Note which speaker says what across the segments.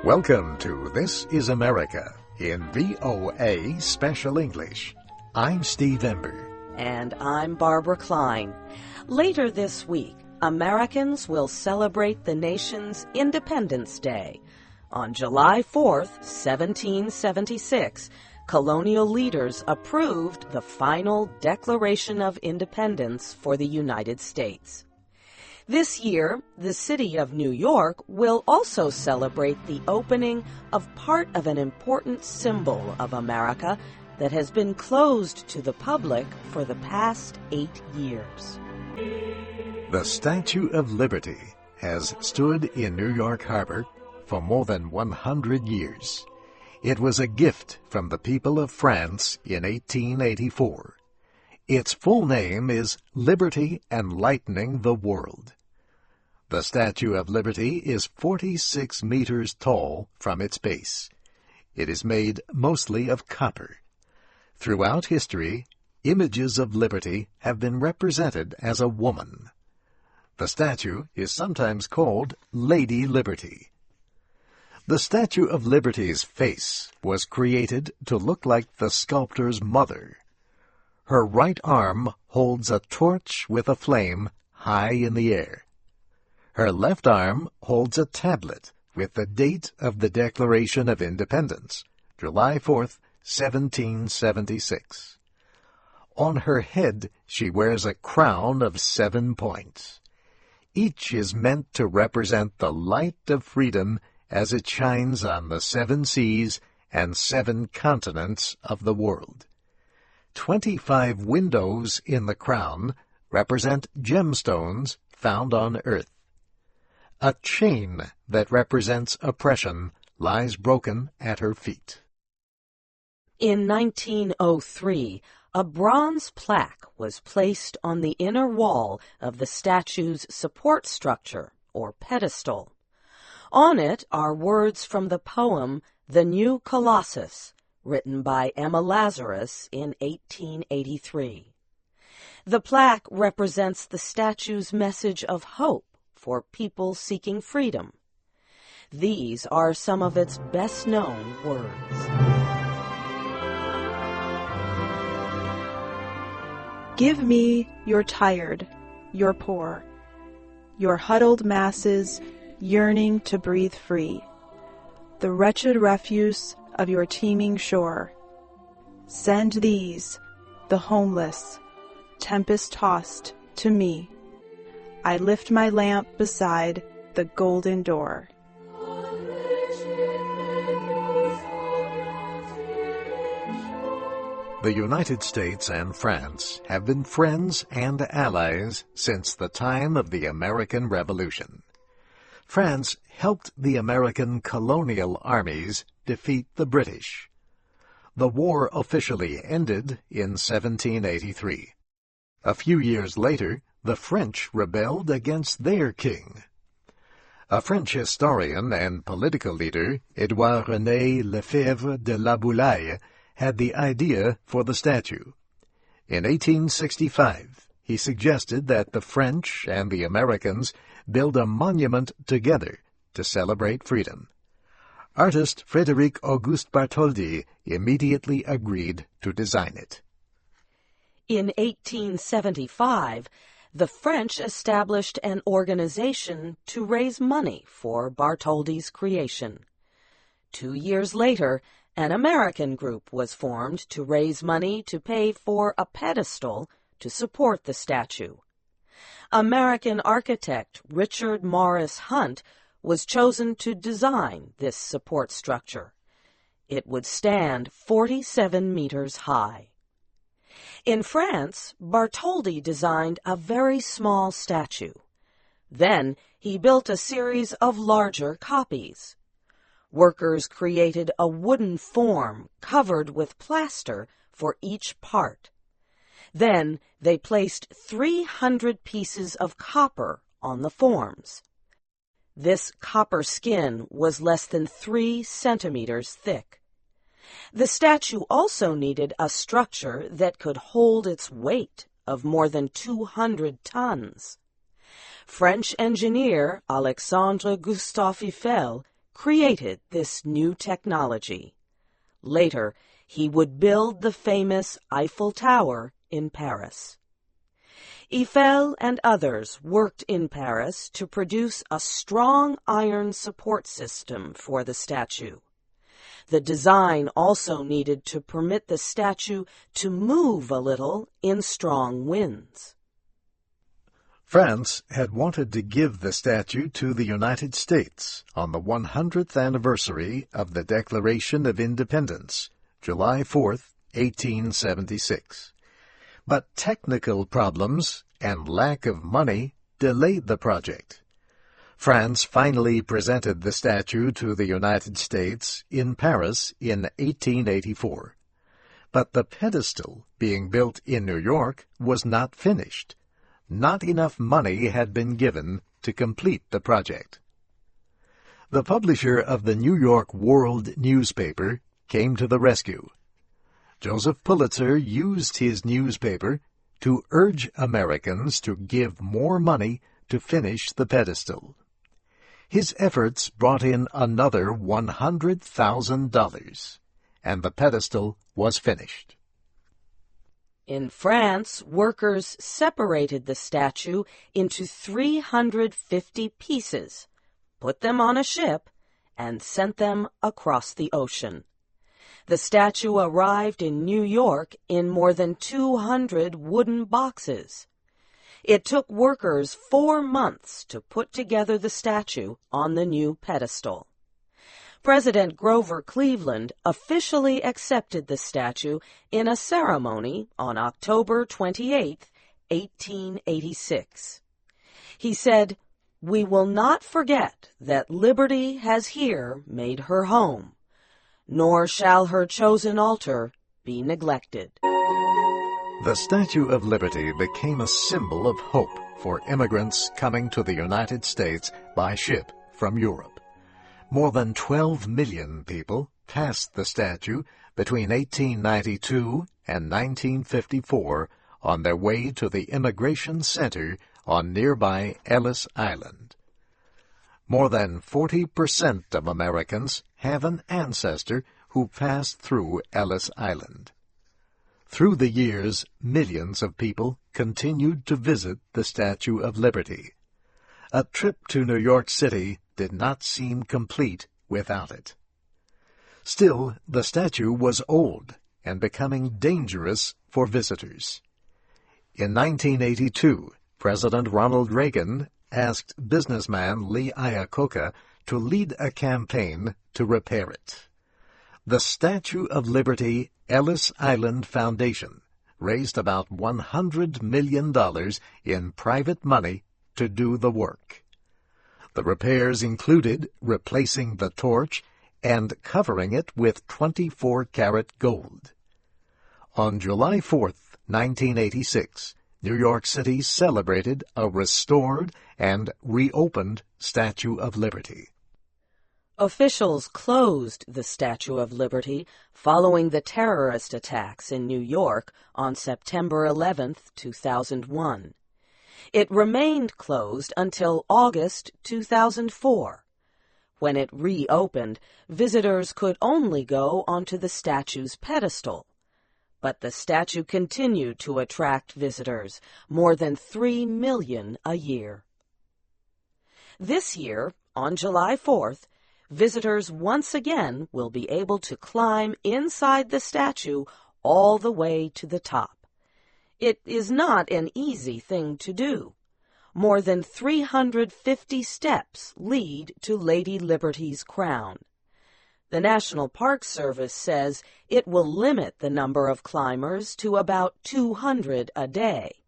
Speaker 1: Welcome to This is America in VOA Special English. I'm Steve Ember.
Speaker 2: And I'm Barbara Klein. Later this week, Americans will celebrate the nation's Independence Day. On July 4th, 1776, colonial leaders approved the final Declaration of Independence for the United States. This year, the city of New York will also celebrate the opening of part of an important symbol of America that has been closed to the public for the past 8 years.
Speaker 1: The Statue of Liberty has stood in New York Harbor for more than 100 years. It was a gift from the people of France in 1884. Its full name is Liberty Enlightening the World. The Statue of Liberty is 46 meters tall from its base. It is made mostly of copper. Throughout history, images of liberty have been represented as a woman. The statue is sometimes called Lady Liberty. The Statue of Liberty's face was created to look like the sculptor's mother. Her right arm holds a torch with a flame high in the air. Her left arm holds a tablet with the date of the Declaration of Independence, July 4th, 1776. On her head she wears a crown of 7 points. Each is meant to represent the light of freedom as it shines on the 7 seas and 7 continents of the world. 25 windows in the crown represent gemstones found on earth. A chain that represents oppression lies broken at her feet.
Speaker 2: In 1903, a bronze plaque was placed on the inner wall of the statue's support structure, or pedestal. On it are words from the poem The New Colossus, written by Emma Lazarus in 1883. The plaque represents the statue's message of hope for people seeking freedom. These are some of its best-known words.
Speaker 3: Give me your tired, your poor, your huddled masses yearning to breathe free, the wretched refuse of your teeming shore. Send these, the homeless, tempest-tossed, to me. I lift my lamp beside the golden door.
Speaker 1: The United States and France have been friends and allies since the time of the American Revolution. France helped the American colonial armies defeat the British. The war officially ended in 1783. A few years later, the French rebelled against their king. A French historian and political leader, Édouard-René Lefebvre de La Boulaye, had the idea for the statue. In 1865, he suggested that the French and the Americans build a monument together to celebrate freedom. Artist Frédéric Auguste Bartholdi immediately agreed to design it.
Speaker 2: In 1875, the French established an organization to raise money for Bartholdi's creation. 2 years later, an American group was formed to raise money to pay for a pedestal to support the statue. American architect Richard Morris Hunt was chosen to design this support structure. It would stand 47 meters high. In France, Bartholdi designed a very small statue. Then he built a series of larger copies. Workers created a wooden form covered with plaster for each part. Then they placed 300 pieces of copper on the forms. This copper skin was less than 3 centimeters thick. The statue also needed a structure that could hold its weight of more than 200 tons. French engineer Alexandre Gustave Eiffel created this new technology. Later, he would build the famous Eiffel Tower in Paris. Eiffel and others worked in Paris to produce a strong iron support system for the statue. The design also needed to permit the statue to move a little in strong winds.
Speaker 1: France had wanted to give the statue to the United States on the 100th anniversary of the Declaration of Independence, July 4th, 1876. But technical problems and lack of money delayed the project. France finally presented the statue to the United States in Paris in 1884. But the pedestal being built in New York was not finished. Not enough money had been given to complete the project. The publisher of the New York World newspaper came to the rescue. Joseph Pulitzer used his newspaper to urge Americans to give more money to finish the pedestal. His efforts brought in another $100,000, and the pedestal was finished.
Speaker 2: In France, workers separated the statue into 350 pieces, put them on a ship, and sent them across the ocean. The statue arrived in New York in more than 200 wooden boxes. It took workers 4 months to put together the statue on the new pedestal. President Grover Cleveland officially accepted the statue in a ceremony on October 28, 1886. He said, "We will not forget that liberty has here made her home, nor shall her chosen altar be neglected."
Speaker 1: The Statue of Liberty became a symbol of hope for immigrants coming to the United States by ship from Europe. More than 12 million people passed the statue between 1892 and 1954 on their way to the Immigration Center on nearby Ellis Island. More than 40% of Americans have an ancestor who passed through Ellis Island. Through the years, millions of people continued to visit the Statue of Liberty. A trip to New York City did not seem complete without it. Still, the statue was old and becoming dangerous for visitors. In 1982, President Ronald Reagan asked businessman Lee Iacocca to lead a campaign to repair it. The Statue of Liberty Ellis Island Foundation raised about $100 million in private money to do the work. The repairs included replacing the torch and covering it with 24-karat gold. On July 4th, 1986, New York City celebrated a restored and reopened Statue of Liberty.
Speaker 2: Officials closed the Statue of Liberty following the terrorist attacks in New York on September 11, 2001. It remained closed until August 2004. When it reopened, visitors could only go onto the statue's pedestal. But the statue continued to attract visitors, more than 3 million a year. This year, on July 4th, visitors once again will be able to climb inside the statue all the way to the top. It is not an easy thing to do. More than 350 steps lead to Lady Liberty's crown. The National Park Service says it will limit the number of climbers to about 200 a day.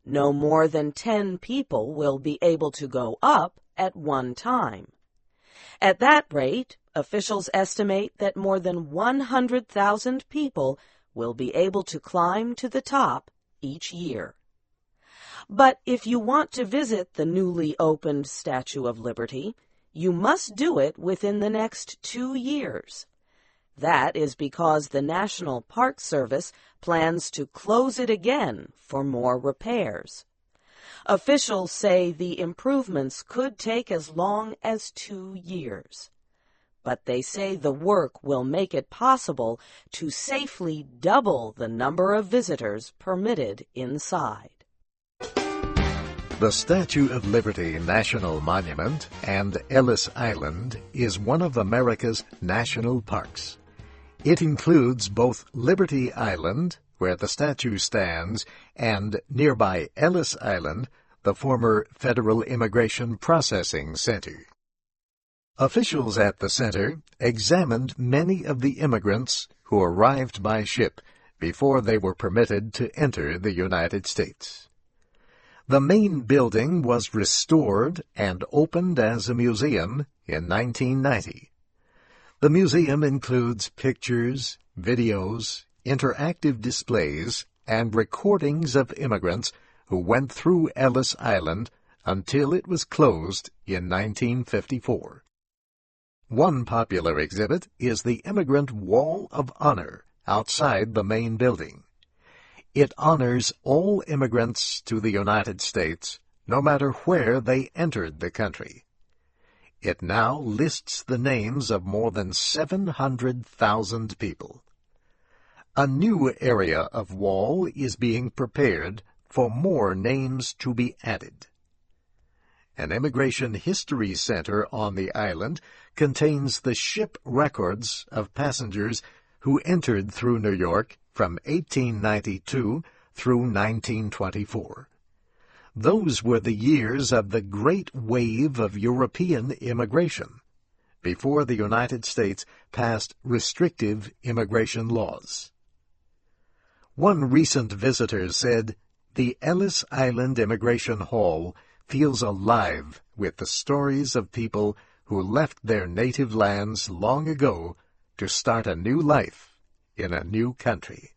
Speaker 2: No more than 10 people will be able to go up at one time. At that rate, officials estimate that more than 100,000 people will be able to climb to the top each year. But if you want to visit the newly opened Statue of Liberty, you must do it within the next 2 years. That is because the National Park Service plans to close it again for more repairs. Officials say the improvements could take as long as 2 years. but they say the work will make it possible to safely double the number of visitors permitted inside.
Speaker 1: The Statue of Liberty National Monument and Ellis Island is one of America's national parks. It includes both Liberty Island, where the statue stands, and nearby Ellis Island, the former Federal Immigration Processing Center. Officials at the center examined many of the immigrants who arrived by ship before they were permitted to enter the United States. The main building was restored and opened as a museum in 1990. The museum includes pictures, videos, interactive displays, and recordings of immigrants who went through Ellis Island until it was closed in 1954. One popular exhibit is the Immigrant Wall of Honor outside the main building. It honors all immigrants to the United States, no matter where they entered the country. It now lists the names of more than 700,000 people. A new area of wall is being prepared for more names to be added. An immigration history center on the island contains the ship records of passengers who entered through New York from 1892 through 1924. Those were the years of the great wave of European immigration, before the United States passed restrictive immigration laws. One recent visitor said, "The Ellis Island Immigration Hall feels alive with the stories of people who left their native lands long ago to start a new life in a new country."